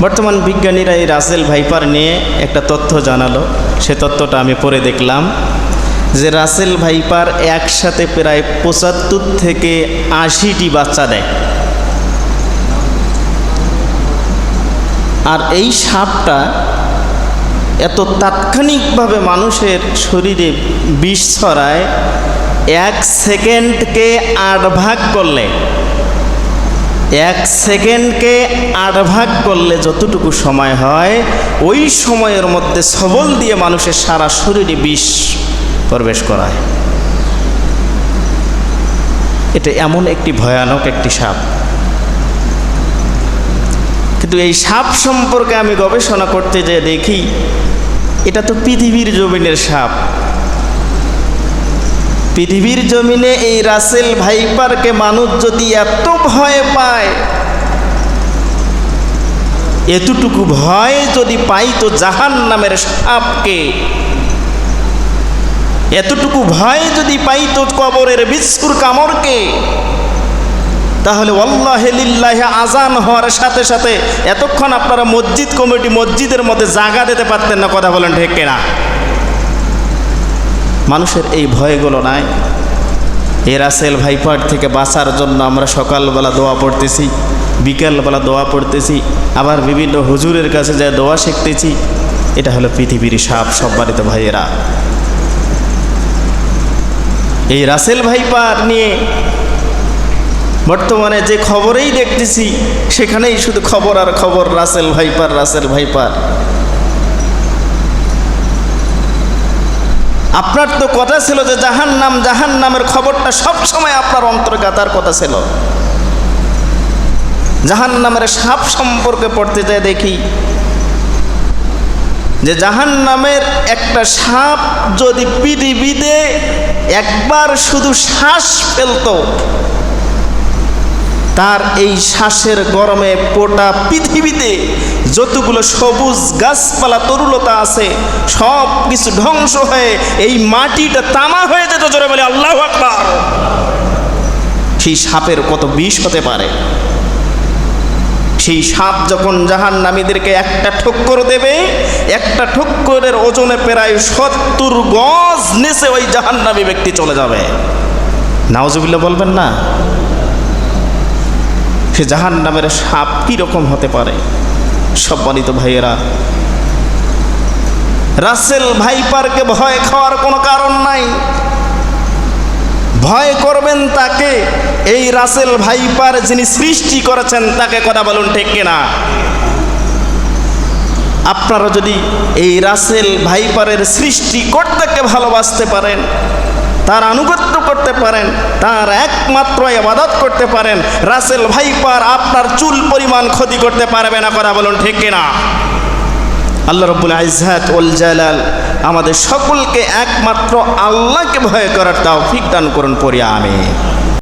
বর্তমান বিজ্ঞানীরা এই রাসেল ভাইপার নিয়ে একটা তথ্য জানালো। সে তথ্যটা আমি পড়ে দেখলাম যে রাসেল ভাইপার একসাথে প্রায় ৭৫ থেকে ৮০টি বাচ্চা দেয়। আর এই সাপটা এত তাৎক্ষণিকভাবে মানুষের শরীরে বিষ ছড়ায়, ১ সেকেন্ডকে ৮ ভাগ করলে ১ সেকেন্ডকে ৮ ভাগ করলে যতটুকু সময় হয়, ওই সময়ের মধ্যে সবল দিয়ে মানুষের সারা শরীরে বিষ প্রবেশ করায়। এটা এমন একটি ভয়ানক একটি সাপ। কিন্তু এই সাপ সম্পর্কে আমি গবেষণা করতে যেয়ে দেখি এটা তো পৃথিবীর জমিনের সাপ। পৃথিবীর জমিনে এই রাসেল ভাইপারকে মানুষ যদি এত ভয় পায়, এতটুকু ভয় যদি পাই তো জাহান্নামের সাপকে, এতটুকু ভয় যদি পাই তো কবরের বিচ্ছুর কামড়কে, তাহলে ওয়াল্লাহি লিল্লাহি আজান হওয়ার সাথে সাথে এতক্ষণ আপনারা মসজিদ কমিটি মসজিদের মধ্যে জায়গা দিতে পারতেন না। কথা বলেন ঠিক কিনা? মানুষের এই ভয়গুলো নাই। এই রাসেল ভাইপার থেকে বাঁচার জন্য আমরা সকালবেলা দোয়া পড়তেছি, বিকেলবেলা দোয়া পড়তেছি, আবার বিভিন্ন হুজুরের কাছে যায় দোয়া শিখতেছি। এটা হলো পৃথিবীর সাপ। সম্মানিত ভাইয়েরা, এই রাসেল ভাইপার নিয়ে বর্তমানে যে খবরেই দেখতেছি সেখানেই শুধু খবর আর খবর, রাসেল ভাইপার, রাসেল ভাইপার। আপনার তো কথা ছিল যে জাহান্নাম, জাহান্নামের খবরটা সব সময় আপনার অন্তর্গাতার কথা ছিল। জাহান্নামের সাপ সম্পর্কে পড়তে যায় দেখি যে জাহান্নামের একটা সাপ যদি পৃথিবীতে একবার শুধু শ্বাস ফেলতো, তার এই শ্বাসের গরমে গোটা পৃথিবীতে যতগুলো সবুজ গাছপালা তরুলতা আছে সব কিছু ধ্বংস হয়ে এই মাটিটা তামা হয়ে যেত। জোরে বলে আল্লাহু আকবার। সেই সাপের কত বিষ হতে পারে। সেই সাপ যখন জাহান্নামীদেরকে একটা ঠক্কর দেবে, একটা ঠক্করের ওজনে প্রায় ৭০ গজ নিচে ওই জাহান্নামী ব্যক্তি চলে যাবে। নাউজুবিল্লাহ বলবেন না? সে জাহান্নামের সাপ কীরকম হতে পারে? সম্মানিত ভাইয়েরা, রাসেল ভাইপারকে ভয় খাওয়ার কোনো কারণ নাই। ভয় করবেন তাকে, এই রাসেল ভাইপার যিনি সৃষ্টি করেছেন তাকে। কথা বলুন ঠিক কিনা? আপনারা যদি এই রাসেল ভাইপারের সৃষ্টিকর্তাকে ভালোবাসতে পারেন, তার আনুগত্য করতে পারেন, তার একমাত্র ইবাদত করতে পারেন, রাসেল ভাইপার আপনার চুল পরিমাণ ক্ষতি করতে পারবে না। কথা বলুন ঠিক কিনা? আল্লাহ রাব্বুল ইজ্জত ওয়াল জালাল আমাদের সকলকে একমাত্র আল্লাহকে ভয় করার তৌফিক দান করুন। পড়ি আমিন।